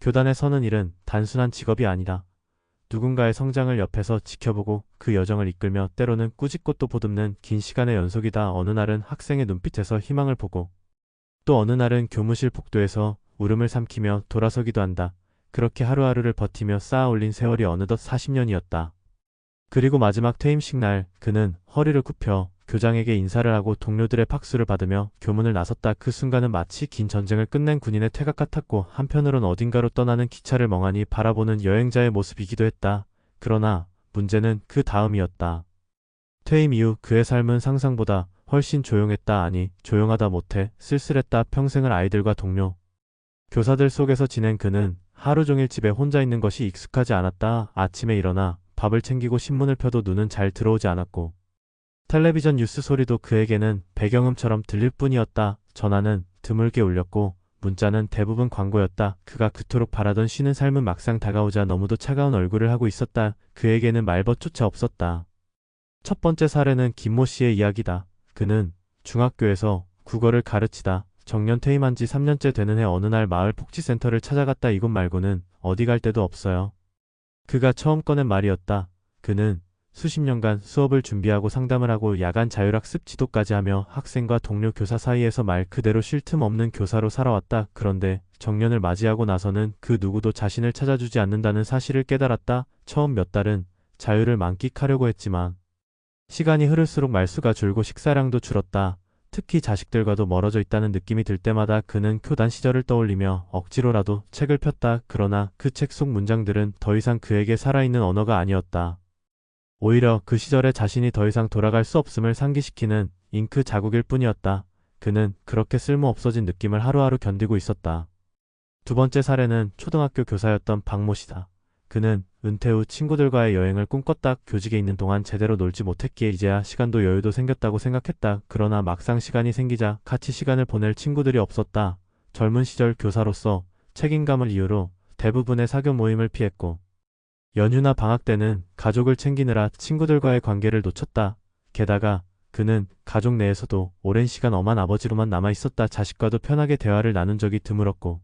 교단에 서는 일은 단순한 직업이 아니다. 누군가의 성장을 옆에서 지켜보고 그 여정을 이끌며 때로는 꾸짖고 보듬는 긴 시간의 연속이다. 어느 날은 학생의 눈빛에서 희망을 보고 또 어느 날은 교무실 복도에서 울음을 삼키며 돌아서기도 한다. 그렇게 하루하루를 버티며 쌓아 올린 세월이 어느덧 40년이었다. 그리고 마지막 퇴임식 날 그는 허리를 굽혀 교장에게 인사를 하고 동료들의 박수를 받으며 교문을 나섰다. 그 순간은 마치 긴 전쟁을 끝낸 군인의 퇴각 같았고 한편으론 어딘가로 떠나는 기차를 멍하니 바라보는 여행자의 모습이기도 했다. 그러나 문제는 그 다음이었다. 퇴임 이후 그의 삶은 상상보다 훨씬 조용했다. 아니, 조용하다 못해 쓸쓸했다. 평생을 아이들과 동료, 교사들 속에서 지낸 그는 하루 종일 집에 혼자 있는 것이 익숙하지 않았다. 아침에 일어나 밥을 챙기고 신문을 펴도 눈은 잘 들어오지 않았고 텔레비전 뉴스 소리도 그에게는 배경음처럼 들릴 뿐이었다. 전화는 드물게 울렸고 문자는 대부분 광고였다. 그가 그토록 바라던 쉬는 삶은 막상 다가오자 너무도 차가운 얼굴을 하고 있었다. 그에게는 말벗조차 없었다. 첫 번째 사례는 김모 씨의 이야기다. 그는 중학교에서 국어를 가르치다 정년 퇴임한 지 3년째 되는 해 어느 날 마을 복지센터를 찾아갔다. 이곳 말고는 어디 갈 데도 없어요. 그가 처음 꺼낸 말이었다. 그는 수십 년간 수업을 준비하고 상담을 하고 야간 자율학습 지도까지 하며 학생과 동료 교사 사이에서 말 그대로 쉴 틈 없는 교사로 살아왔다. 그런데 정년을 맞이하고 나서는 그 누구도 자신을 찾아주지 않는다는 사실을 깨달았다. 처음 몇 달은 자유를 만끽하려고 했지만 시간이 흐를수록 말수가 줄고 식사량도 줄었다. 특히 자식들과도 멀어져 있다는 느낌이 들 때마다 그는 교단 시절을 떠올리며 억지로라도 책을 폈다. 그러나 그 책 속 문장들은 더 이상 그에게 살아있는 언어가 아니었다. 오히려 그 시절에 자신이 더 이상 돌아갈 수 없음을 상기시키는 잉크 자국일 뿐이었다. 그는 그렇게 쓸모없어진 느낌을 하루하루 견디고 있었다. 두 번째 사례는 초등학교 교사였던 박모 씨다. 그는 은퇴 후 친구들과의 여행을 꿈꿨다. 교직에 있는 동안 제대로 놀지 못했기에 이제야 시간도 여유도 생겼다고 생각했다. 그러나 막상 시간이 생기자 같이 시간을 보낼 친구들이 없었다. 젊은 시절 교사로서 책임감을 이유로 대부분의 사교 모임을 피했고 연휴나 방학 때는 가족을 챙기느라 친구들과의 관계를 놓쳤다. 게다가 그는 가족 내에서도 오랜 시간 엄한 아버지로만 남아있었다. 자식과도 편하게 대화를 나눈 적이 드물었고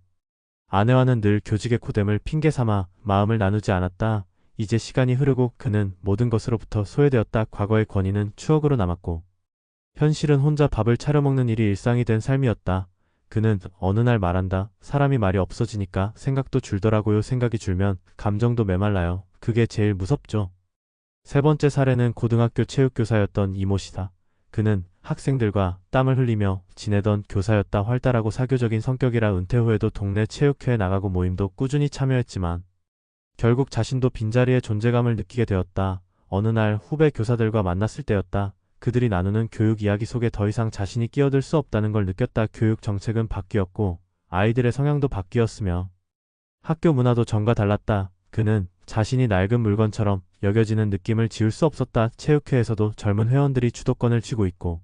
아내와는 늘 교직의 코뎀을 핑계 삼아 마음을 나누지 않았다. 이제 시간이 흐르고 그는 모든 것으로부터 소외되었다. 과거의 권위는 추억으로 남았고 현실은 혼자 밥을 차려 먹는 일이 일상이 된 삶이었다. 그는 어느 날 말한다. 사람이 말이 없어지니까 생각도 줄더라고요. 생각이 줄면 감정도 메말라요. 그게 제일 무섭죠. 세 번째 사례는 고등학교 체육교사였던 이모 씨다. 그는 학생들과 땀을 흘리며 지내던 교사였다. 활달하고 사교적인 성격이라 은퇴 후에도 동네 체육회에 나가고 모임도 꾸준히 참여했지만 결국 자신도 빈자리에 존재감을 느끼게 되었다. 어느 날 후배 교사들과 만났을 때였다. 그들이 나누는 교육 이야기 속에 더 이상 자신이 끼어들 수 없다는 걸 느꼈다. 교육 정책은 바뀌었고 아이들의 성향도 바뀌었으며 학교 문화도 전과 달랐다. 그는 자신이 낡은 물건처럼 여겨지는 느낌을 지울 수 없었다. 체육회에서도 젊은 회원들이 주도권을 쥐고 있고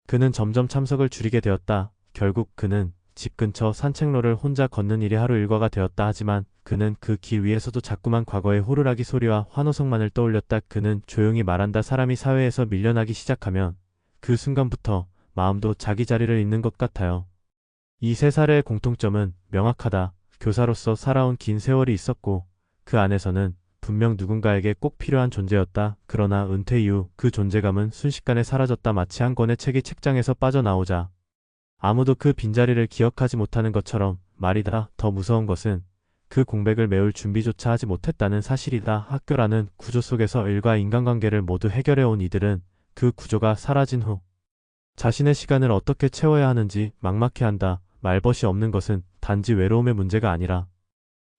그는 점점 참석을 줄이게 되었다. 결국 그는 집 근처 산책로를 혼자 걷는 일이 하루 일과가 되었다. 하지만 그는 그 길 위에서도 자꾸만 과거의 호루라기 소리와 환호성만을 떠올렸다. 그는 조용히 말한다. 사람이 사회에서 밀려나기 시작하면 그 순간부터 마음도 자기 자리를 잇는 것 같아요. 이 세 사례의 공통점은 명확하다. 교사로서 살아온 긴 세월이 있었고 그 안에서는 분명 누군가에게 꼭 필요한 존재였다. 그러나 은퇴 이후 그 존재감은 순식간에 사라졌다. 마치 한 권의 책이 책장에서 빠져나오자 아무도 그 빈자리를 기억하지 못하는 것처럼 말이다. 더 무서운 것은 그 공백을 메울 준비조차 하지 못했다는 사실이다. 학교라는 구조 속에서 일과 인간관계를 모두 해결해온 이들은 그 구조가 사라진 후 자신의 시간을 어떻게 채워야 하는지 막막해한다. 말벗이 없는 것은 단지 외로움의 문제가 아니라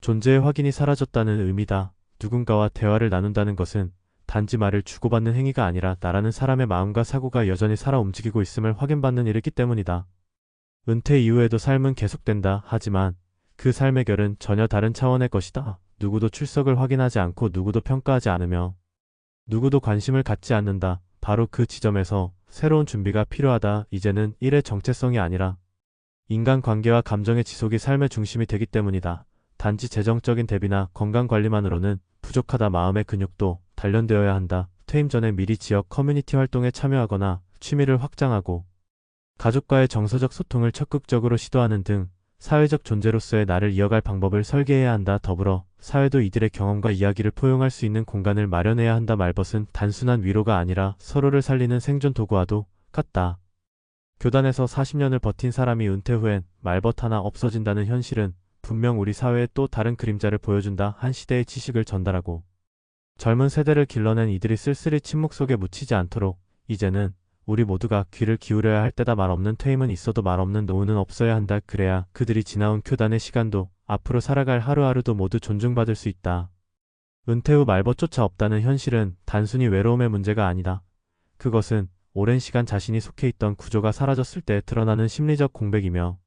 존재의 확인이 사라졌다는 의미다. 누군가와 대화를 나눈다는 것은 단지 말을 주고받는 행위가 아니라 나라는 사람의 마음과 사고가 여전히 살아 움직이고 있음을 확인받는 일이기 때문이다. 은퇴 이후에도 삶은 계속된다. 하지만 그 삶의 결은 전혀 다른 차원의 것이다. 누구도 출석을 확인하지 않고 누구도 평가하지 않으며 누구도 관심을 갖지 않는다. 바로 그 지점에서 새로운 준비가 필요하다. 이제는 일의 정체성이 아니라 인간관계와 감정의 지속이 삶의 중심이 되기 때문이다. 단지 재정적인 대비나 건강관리만으로는 부족하다. 마음의 근육도 단련되어야 한다. 퇴임 전에 미리 지역 커뮤니티 활동에 참여하거나 취미를 확장하고 가족과의 정서적 소통을 적극적으로 시도하는 등 사회적 존재로서의 나를 이어갈 방법을 설계해야 한다. 더불어 사회도 이들의 경험과 이야기를 포용할 수 있는 공간을 마련해야 한다. 말벗은 단순한 위로가 아니라 서로를 살리는 생존 도구와도 같다. 교단에서 40년을 버틴 사람이 은퇴 후엔 말벗 하나 없어진다는 현실은 분명 우리 사회에 또 다른 그림자를 보여준다. 한 시대의 지식을 전달하고 젊은 세대를 길러낸 이들이 쓸쓸히 침묵 속에 묻히지 않도록 이제는 우리 모두가 귀를 기울여야 할 때다. 말 없는 퇴임은 있어도 말 없는 노후는 없어야 한다. 그래야 그들이 지나온 교단의 시간도 앞으로 살아갈 하루하루도 모두 존중받을 수 있다. 은퇴 후 말벗조차 없다는 현실은 단순히 외로움의 문제가 아니다. 그것은 오랜 시간 자신이 속해 있던 구조가 사라졌을 때 드러나는 심리적 공백이며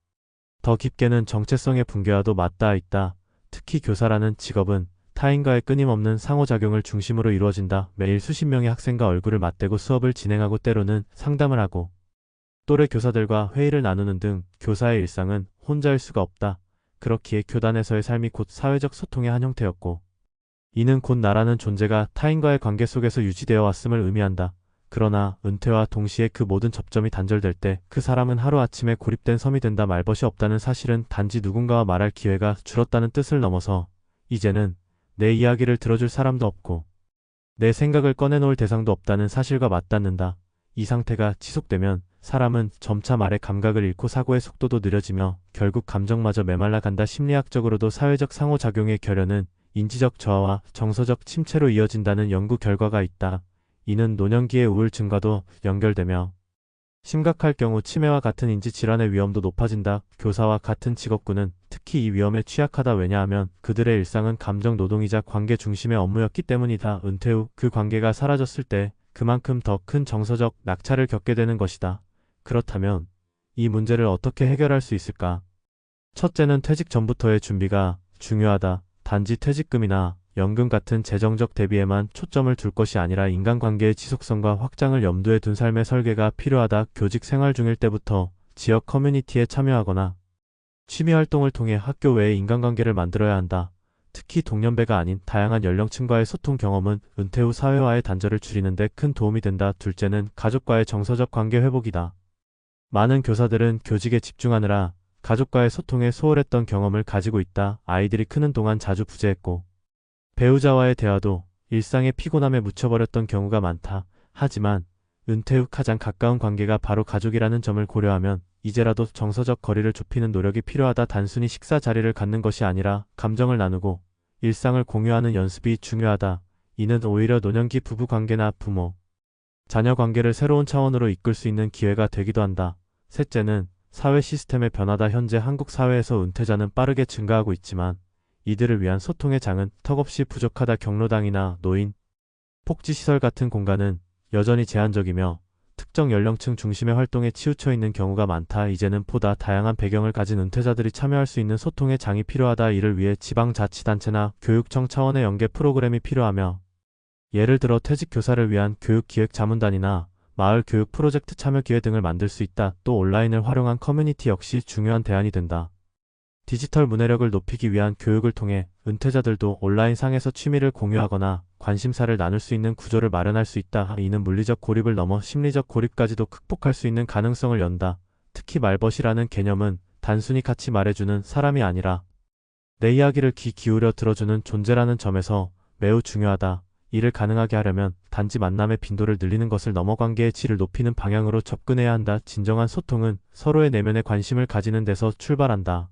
더 깊게는 정체성의 붕괴와도 맞닿아 있다. 특히 교사라는 직업은 타인과의 끊임없는 상호작용을 중심으로 이루어진다. 매일 수십 명의 학생과 얼굴을 맞대고 수업을 진행하고 때로는 상담을 하고 또래 교사들과 회의를 나누는 등 교사의 일상은 혼자일 수가 없다. 그렇기에 교단에서의 삶이 곧 사회적 소통의 한 형태였고 이는 곧 나라는 존재가 타인과의 관계 속에서 유지되어 왔음을 의미한다. 그러나 은퇴와 동시에 그 모든 접점이 단절될 때 그 사람은 하루아침에 고립된 섬이 된다. 말벗이 없다는 사실은 단지 누군가와 말할 기회가 줄었다는 뜻을 넘어서 이제는 내 이야기를 들어줄 사람도 없고 내 생각을 꺼내놓을 대상도 없다는 사실과 맞닿는다. 이 상태가 지속되면 사람은 점차 말의 감각을 잃고 사고의 속도도 느려지며 결국 감정마저 메말라 간다. 심리학적으로도 사회적 상호작용의 결여는 인지적 저하와 정서적 침체로 이어진다는 연구 결과가 있다. 이는 노년기의 우울증과도 연결되며 심각할 경우 치매와 같은 인지질환의 위험도 높아진다. 교사와 같은 직업군은 특히 이 위험에 취약하다. 왜냐하면 그들의 일상은 감정 노동이자 관계 중심의 업무였기 때문이다. 은퇴 후 그 관계가 사라졌을 때 그만큼 더 큰 정서적 낙차를 겪게 되는 것이다. 그렇다면 이 문제를 어떻게 해결할 수 있을까? 첫째는 퇴직 전부터의 준비가 중요하다. 단지 퇴직금이나 연금 같은 재정적 대비에만 초점을 둘 것이 아니라 인간관계의 지속성과 확장을 염두에 둔 삶의 설계가 필요하다. 교직 생활 중일 때부터 지역 커뮤니티에 참여하거나 취미활동을 통해 학교 외의 인간관계를 만들어야 한다. 특히 동년배가 아닌 다양한 연령층과의 소통 경험은 은퇴 후 사회와의 단절을 줄이는 데 큰 도움이 된다. 둘째는 가족과의 정서적 관계 회복이다. 많은 교사들은 교직에 집중하느라 가족과의 소통에 소홀했던 경험을 가지고 있다. 아이들이 크는 동안 자주 부재했고 배우자와의 대화도 일상의 피곤함에 묻혀버렸던 경우가 많다. 하지만 은퇴 후 가장 가까운 관계가 바로 가족이라는 점을 고려하면 이제라도 정서적 거리를 좁히는 노력이 필요하다. 단순히 식사 자리를 갖는 것이 아니라 감정을 나누고 일상을 공유하는 연습이 중요하다. 이는 오히려 노년기 부부관계나 부모, 자녀 관계를 새로운 차원으로 이끌 수 있는 기회가 되기도 한다. 셋째는 사회 시스템의 변화다. 현재 한국 사회에서 은퇴자는 빠르게 증가하고 있지만 이들을 위한 소통의 장은 턱없이 부족하다. 경로당이나 노인, 복지시설 같은 공간은 여전히 제한적이며 특정 연령층 중심의 활동에 치우쳐 있는 경우가 많다. 이제는 보다 다양한 배경을 가진 은퇴자들이 참여할 수 있는 소통의 장이 필요하다. 이를 위해 지방자치단체나 교육청 차원의 연계 프로그램이 필요하며 예를 들어 퇴직 교사를 위한 교육기획자문단이나 마을 교육 프로젝트 참여 기회 등을 만들 수 있다. 또 온라인을 활용한 커뮤니티 역시 중요한 대안이 된다. 디지털 문해력을 높이기 위한 교육을 통해 은퇴자들도 온라인상에서 취미를 공유하거나 관심사를 나눌 수 있는 구조를 마련할 수 있다. 이는 물리적 고립을 넘어 심리적 고립까지도 극복할 수 있는 가능성을 연다. 특히 말벗이라는 개념은 단순히 같이 말해주는 사람이 아니라 내 이야기를 귀 기울여 들어주는 존재라는 점에서 매우 중요하다. 이를 가능하게 하려면 단지 만남의 빈도를 늘리는 것을 넘어 관계의 질을 높이는 방향으로 접근해야 한다. 진정한 소통은 서로의 내면에 관심을 가지는 데서 출발한다.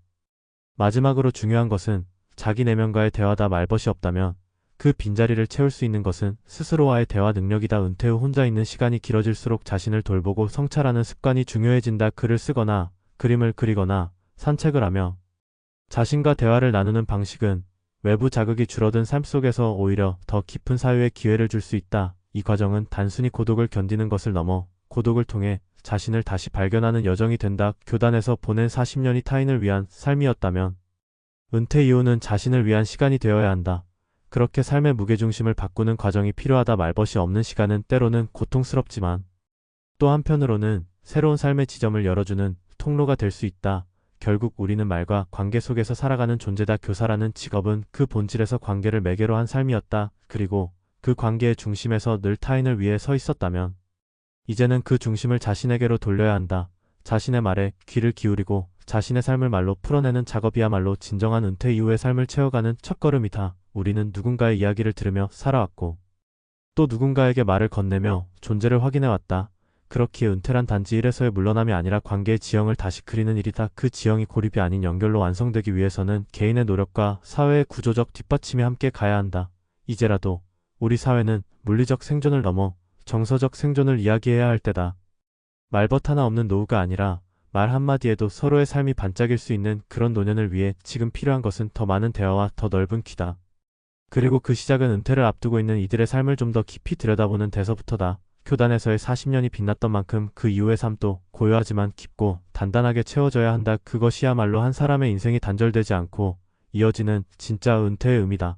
마지막으로 중요한 것은 자기 내면과의 대화다. 말벗이 없다면 그 빈자리를 채울 수 있는 것은 스스로와의 대화 능력이다. 은퇴 후 혼자 있는 시간이 길어질수록 자신을 돌보고 성찰하는 습관이 중요해진다. 글을 쓰거나 그림을 그리거나 산책을 하며 자신과 대화를 나누는 방식은 외부 자극이 줄어든 삶 속에서 오히려 더 깊은 사유의 기회를 줄 수 있다. 이 과정은 단순히 고독을 견디는 것을 넘어 고독을 통해 자신을 다시 발견하는 여정이 된다. 교단에서 보낸 40년이 타인을 위한 삶이었다면 은퇴 이후는 자신을 위한 시간이 되어야 한다. 그렇게 삶의 무게중심을 바꾸는 과정이 필요하다. 말벗이 없는 시간은 때로는 고통스럽지만 또 한편으로는 새로운 삶의 지점을 열어주는 통로가 될 수 있다. 결국 우리는 말과 관계 속에서 살아가는 존재다. 교사라는 직업은 그 본질에서 관계를 매개로 한 삶이었다. 그리고 그 관계의 중심에서 늘 타인을 위해 서 있었다면 이제는 그 중심을 자신에게로 돌려야 한다. 자신의 말에 귀를 기울이고 자신의 삶을 말로 풀어내는 작업이야말로 진정한 은퇴 이후의 삶을 채워가는 첫걸음이다. 우리는 누군가의 이야기를 들으며 살아왔고 또 누군가에게 말을 건네며 존재를 확인해왔다. 그렇기에 은퇴란 단지 일에서의 물러남이 아니라 관계의 지형을 다시 그리는 일이다. 그 지형이 고립이 아닌 연결로 완성되기 위해서는 개인의 노력과 사회의 구조적 뒷받침이 함께 가야 한다. 이제라도 우리 사회는 물리적 생존을 넘어 정서적 생존을 이야기해야 할 때다. 말벗 하나 없는 노후가 아니라 말 한마디에도 서로의 삶이 반짝일 수 있는 그런 노년을 위해 지금 필요한 것은 더 많은 대화와 더 넓은 귀다. 그리고 그 시작은 은퇴를 앞두고 있는 이들의 삶을 좀 더 깊이 들여다보는 데서부터다. 교단에서의 40년이 빛났던 만큼 그 이후의 삶도 고요하지만 깊고 단단하게 채워져야 한다. 그것이야말로 한 사람의 인생이 단절되지 않고 이어지는 진짜 은퇴의 의미다.